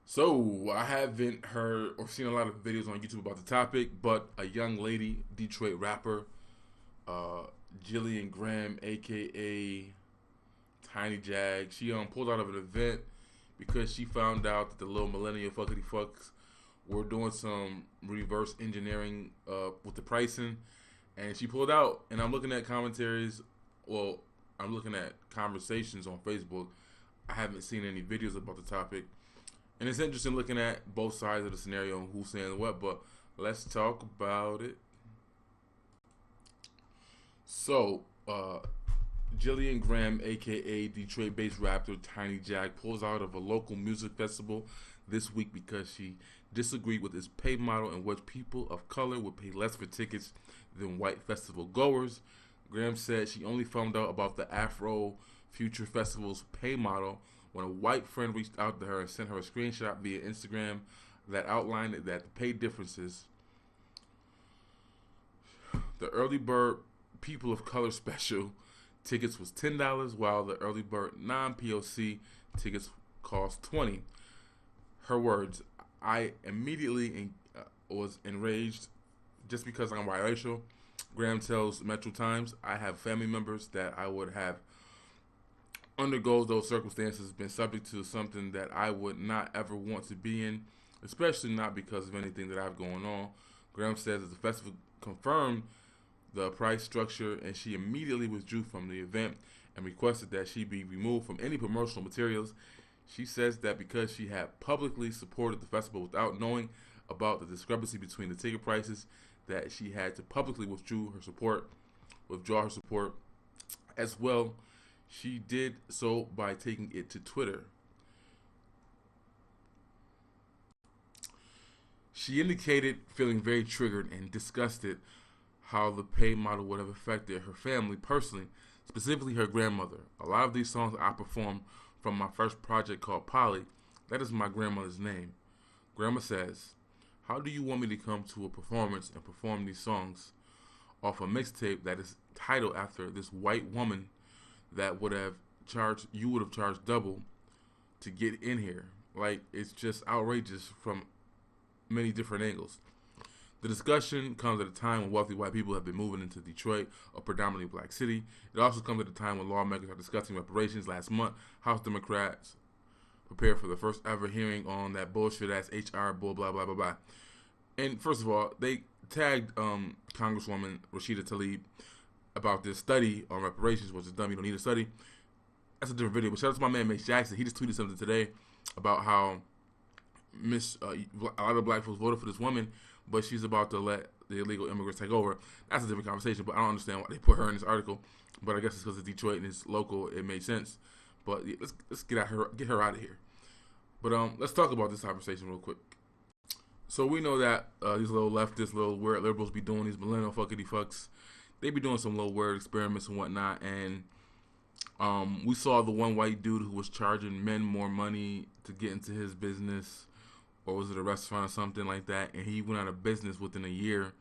So I haven't heard or seen a lot of videos on YouTube about the topic, but a young lady, Detroit rapper, uh, Jillian Graham, aka Tiny Jag, she pulled out of an event because she found out that the little millennial fuckity fucks were doing some reverse engineering with the pricing, and she pulled out. And I'm looking at commentaries. Well, I'm looking at conversations on Facebook. I haven't seen any videos about the topic. And it's interesting looking at both sides of the scenario and who's saying what, but let's talk about it. So, Jillian Graham, aka Detroit based rapper Tiny Jack, pulls out of a local music festival this week because she disagreed with its pay model in which people of color would pay less for tickets than white festival goers. Graham said she only found out about the Afro Future Festival's pay model when a white friend reached out to her and sent her a screenshot via Instagram that outlined that the pay differences. The early bird people of color special tickets was $10, while the early bird non-POC tickets cost $20. Her words: I immediately was enraged just because I'm biracial. Graham tells Metro Times, I have family members that I would have undergoes those circumstances been subject to something that I would not ever want to be in, especially not because of anything that I've going on. Graham says that the festival confirmed the price structure and she immediately withdrew from the event and requested that she be removed from any promotional materials. She says that because she had publicly supported the festival without knowing about the discrepancy between the ticket prices, that she had to publicly withdraw her support. As well, she did so by taking it to Twitter. She indicated feeling very triggered and disgusted how the pay model would have affected her family personally, specifically her grandmother. A lot of these songs I performed from my first project called Polly. That is my grandmother's name. Grandma says, how do you want me to come to a performance and perform these songs off a mixtape that is titled after this white woman that you would have charged double to get in here? Like, it's just outrageous from many different angles. The discussion comes at a time when wealthy white people have been moving into Detroit, a predominantly black city. It also comes at a time when lawmakers are discussing reparations. Last month, House Democrats prepared for the first ever hearing on that bullshit ass HR blah blah blah blah blah. And first of all, they tagged Congresswoman Rashida Tlaib about this study on reparations, which is dumb. You don't need a study. That's a different video. But shout out to my man Mace Jackson. He just tweeted something today about how a lot of black folks voted for this woman, but she's about to let the illegal immigrants take over. That's a different conversation, but I don't understand why they put her in this article. But I guess it's because it's Detroit and it's local. It made sense. But yeah, let's get her out of here. But let's talk about this conversation real quick. So we know that these little leftists, little weird liberals be doing these millennial fuckity fucks. They be doing some little weird experiments and whatnot. And we saw the one white dude who was charging men more money to get into his business, or was it a restaurant or something like that, and he went out of business within a year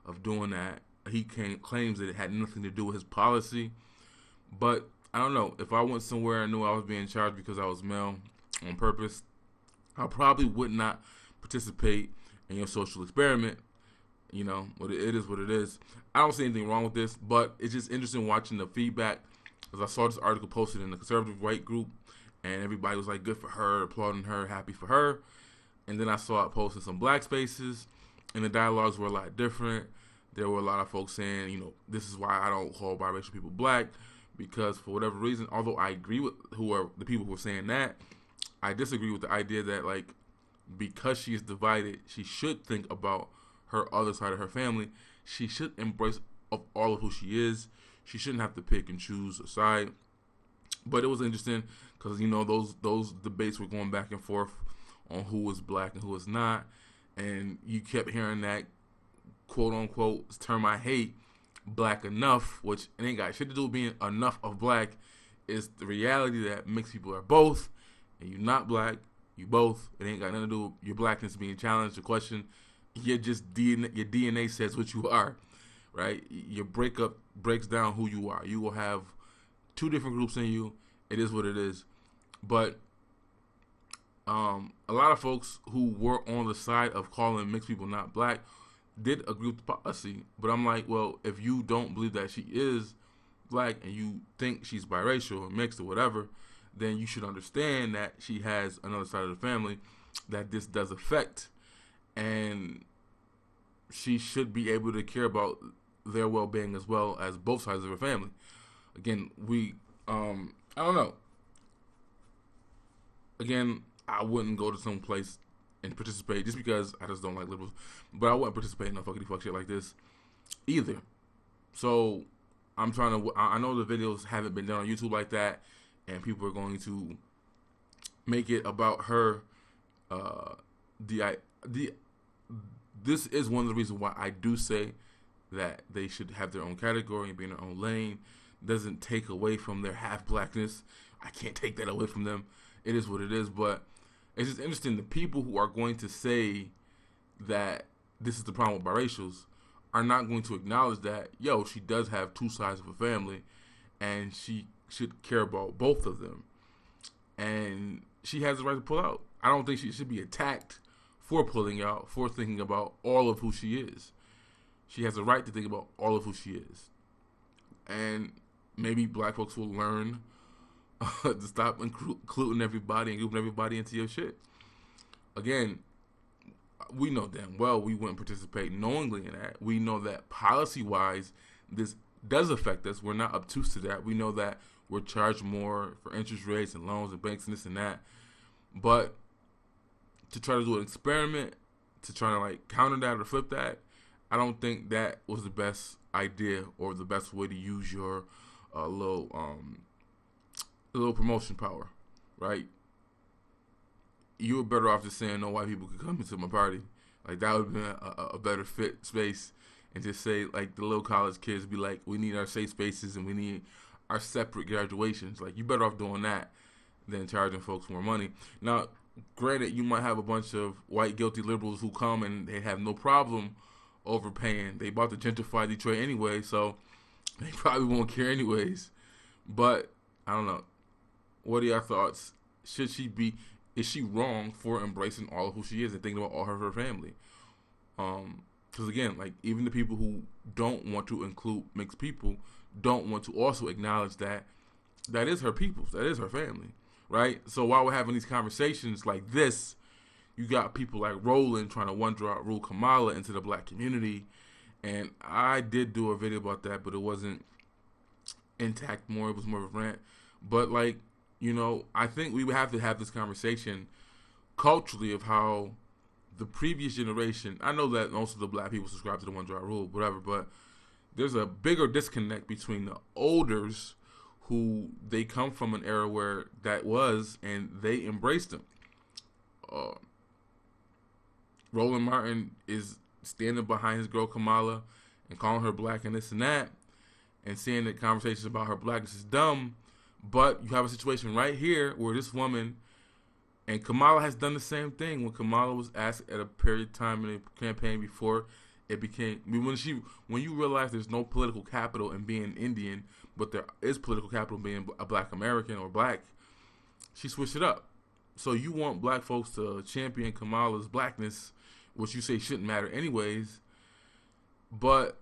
of doing that. He claims that it had nothing to do with his policy, but I don't know. If I went somewhere and knew I was being charged because I was male on purpose, I probably would not participate in your social experiment. You know, it is what it is. I don't see anything wrong with this, but it's just interesting watching the feedback, because I saw this article posted in the conservative white group, and everybody was like, good for her, applauding her, happy for her. And then I saw it posted in some black spaces, and the dialogues were a lot different. There were a lot of folks saying, you know, this is why I don't call biracial people black, because for whatever reason, although I agree with who are the people who are saying that, I disagree with the idea that, like, because she is divided, she should think about her other side of her family. She should embrace all of who she is. She shouldn't have to pick and choose a side. But it was interesting because, you know, those debates were going back and forth on who was black and who was not, and you kept hearing that quote unquote term I hate, black enough, which it ain't got shit to do with being enough of black. Is the reality that mixed people are both, and you're not black, you both. It ain't got nothing to do with your blackness being challenged or questioned. You're just DNA, your DNA says what you are, right? Your breakup breaks down who you are. You will have two different groups in you. It is what it is. But A lot of folks who were on the side of calling mixed people not black did agree with the policy. But I'm like, well, if you don't believe that she is black and you think she's biracial or mixed or whatever, then you should understand that she has another side of the family that this does affect, and she should be able to care about their well-being as well as both sides of her family. Again, I don't know. Again, I wouldn't go to some place and participate just because I just don't like liberals, but I wouldn't participate in no fuckity fuck shit like this either. So I'm trying to. I know the videos haven't been done on YouTube like that, and people are going to make it about her. This is one of the reasons why I do say that they should have their own category and be in their own lane. Doesn't take away from their half blackness. I can't take that away from them. It is what it is, but it's just interesting. The people who are going to say that this is the problem with biracials are not going to acknowledge that, yo, she does have two sides of a family, and she should care about both of them. And she has the right to pull out. I don't think she should be attacked for pulling out, for thinking about all of who she is. She has a right to think about all of who she is. And maybe black folks will learn to stop including everybody and grouping everybody into your shit. Again, we know damn well we wouldn't participate knowingly in that. We know that policy-wise, this does affect us. We're not obtuse to that. We know that we're charged more for interest rates and loans and banks and this and that. But to try to do an experiment, to try to like counter that or flip that, I don't think that was the best idea or the best way to use your little promotion power, right? You were better off just saying no white people could come into my party. Like that would have been a better fit space, and just say like the little college kids be like, we need our safe spaces and we need our separate graduations. Like you better off doing that than charging folks more money. Now, granted, you might have a bunch of white guilty liberals who come and they have no problem overpaying. They about to gentrify Detroit anyway, so they probably won't care anyways. But I don't know. What are your thoughts? Is she wrong for embracing all of who she is and thinking about all her family? Because again, like even the people who don't want to include mixed people don't want to also acknowledge that that is her people, that is her family, right? So while we're having these conversations like this, you got people like Roland trying to one-drop rule Kamala into the black community, and I did do a video about that, but it wasn't intact more. It was more of a rant. But like, you know, I think we would have to have this conversation culturally of how the previous generation, I know that most of the black people subscribe to the one-drop rule, whatever, but there's a bigger disconnect between the olders who they come from an era where that was, and they embraced them. Roland Martin is standing behind his girl Kamala and calling her black and this and that, and saying that conversations about her blackness is dumb. But you have a situation right here where this woman, and Kamala has done the same thing. When Kamala was asked at a period of time in the campaign before it became, when you realize there's no political capital in being Indian, but there is political capital in being a black American or black, she switched it up. So you want black folks to champion Kamala's blackness, which you say shouldn't matter anyways, but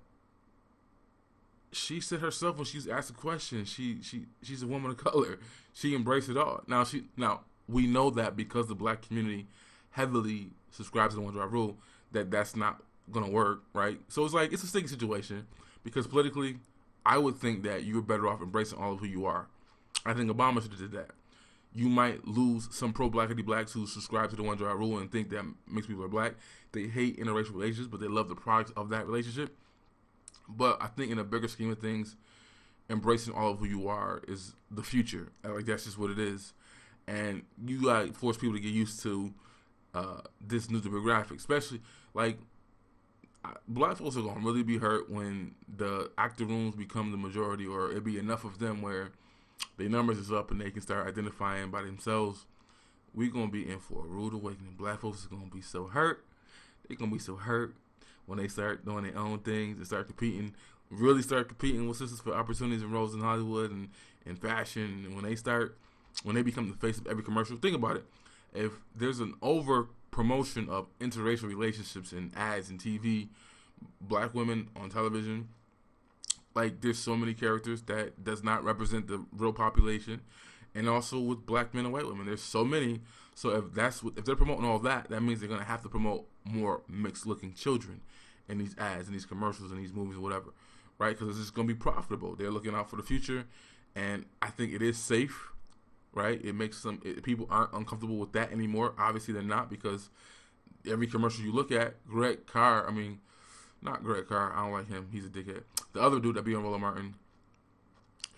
she said herself when she was asked a question, she's a woman of color. She embraced it all. Now we know that because the black community heavily subscribes to the one-drop rule, that's not gonna work, right? So it's like it's a sticky situation because politically, I would think that you're better off embracing all of who you are. I think Obama should have did that. You might lose some pro-blackity blacks who subscribe to the one-drop rule and think that mixed people are black. They hate interracial relationships, but they love the products of that relationship. But I think in a bigger scheme of things, embracing all of who you are is the future. Like that's just what it is. And you like force people to get used to this new demographic, especially like black folks are gonna really be hurt when the active rooms become the majority, or it be enough of them where their numbers is up and they can start identifying by themselves. We're gonna be in for a rude awakening. Black folks is gonna be so hurt. They're gonna be so hurt when they start doing their own things and start competing, really start competing with sisters for opportunities and roles in Hollywood and fashion. And when they become the face of every commercial, think about it. if there's an over promotion of interracial relationships in ads and TV, black women on television, like there's so many characters that does not represent the real population, and also with black men and white women, there's so many. So if they're promoting all that, that means they're gonna have to promote more mixed looking children in these ads and these commercials and these movies or whatever, right? Because it's gonna be profitable. They're looking out for the future, and I think it is safe, right? It makes people aren't uncomfortable with that anymore. Obviously, they're not, because every commercial you look at, not Greg Carr, I don't like him. He's a dickhead. The other dude that be on Roland Martin,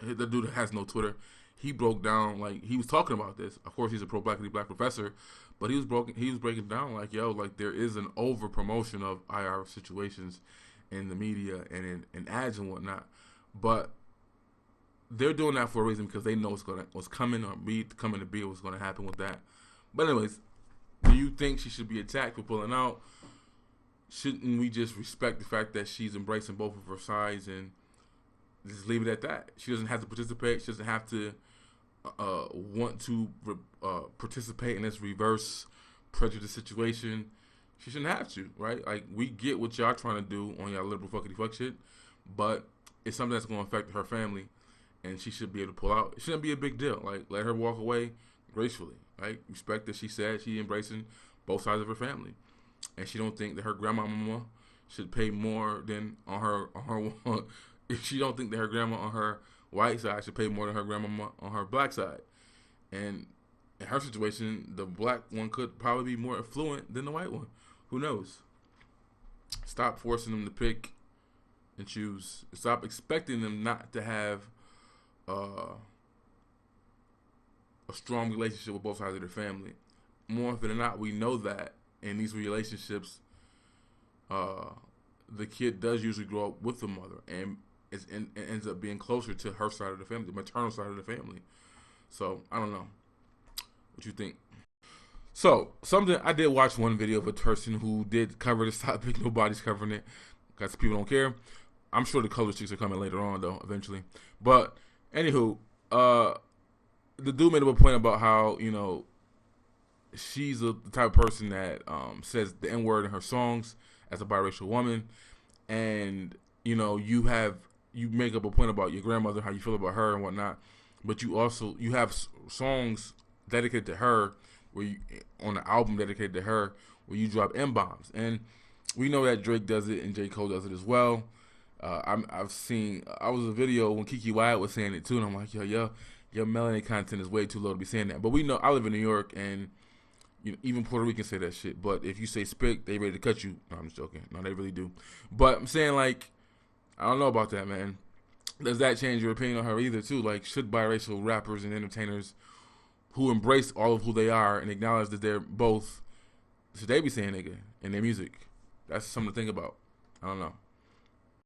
the dude that has no Twitter, he broke down, like, he was talking about this. Of course, he's a pro-blackity black professor, but he was breaking down, like, yo, like, there is an over promotion of IR situations in the media and in ads and whatnot. But they're doing that for a reason, because they know what's coming or coming to be, what's going to happen with that. But anyways, do you think she should be attacked for pulling out? Shouldn't we just respect the fact that she's embracing both of her sides and just leave it at that? She doesn't have to participate. She doesn't have to want to participate in this reverse prejudice situation. She shouldn't have to, right? Like, we get what y'all trying to do on y'all liberal fuckity fuck shit, but it's something that's going to affect her family, and she should be able to pull out. It shouldn't be a big deal. Like, let her walk away gracefully, right? Respect that she said she embracing both sides of her family, and she don't think that her grandmama should pay more than on her. If she don't think that her grandma on her white side should pay more than her grandmama on her black side, and in her situation, the black one could probably be more affluent than the white one. Who knows? Stop forcing them to pick and choose. Stop expecting them not to have a strong relationship with both sides of their family. More often than not, we know that in these relationships, the kid does usually grow up with the mother, and it ends up being closer to her side of the family, the maternal side of the family. So, I don't know. What you think? So, I did watch one video of a person who did cover this topic. Nobody's covering it because people don't care. I'm sure the color chicks are coming later on, though, eventually. But, anywho, the dude made up a point about how, she's the type of person that says the N-word in her songs as a biracial woman. And, you make up a point about your grandmother, how you feel about her and whatnot. But you have songs dedicated to her, on the album dedicated to her, where you drop M-bombs. And we know that Drake does it and J. Cole does it as well. I was a video when Kiki Wyatt was saying it too, and I'm like, your melanin content is way too low to be saying that. But we know, I live in New York, and even Puerto Ricans say that shit. But if you say spick, they ready to cut you. No, I'm just joking. No, they really do. But I'm saying, like, I don't know about that, man. Does that change your opinion on her either, too? Like, should biracial rappers and entertainers who embrace all of who they are and acknowledge that they're both, should they be saying nigga in their music? That's something to think about. I don't know.